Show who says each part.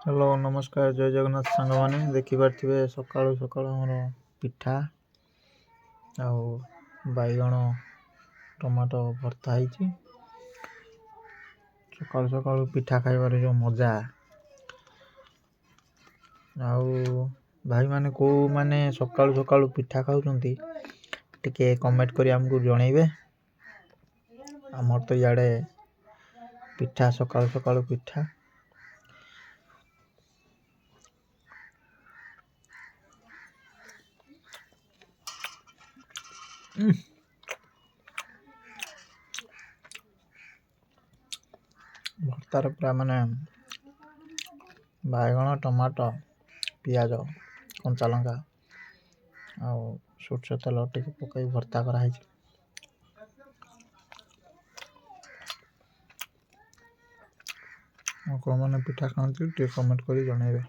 Speaker 1: Hello नमस्कार जय जगन्नाथ सांग मैंने देखिपे सकालू सकालू आमर पिठा आउ बैगण टमाटो भर्ता है। सकालू सकालू पिठा खाइबार जो मजा आउ भाई माने को माने सकालू सकालू पिठा खाऊंती टिके कमेंट करी आमको जनइबे। आमर तो इे पिठा सकालू सकालू पिठा भर्तार पूरा माने बैगण टमाटो पियाज कंचा लंका आउ सोरष तेल टिके पकई भर्ता कराई। कौन मैंने पिठा खाती टे कमेंट कर जनइबे।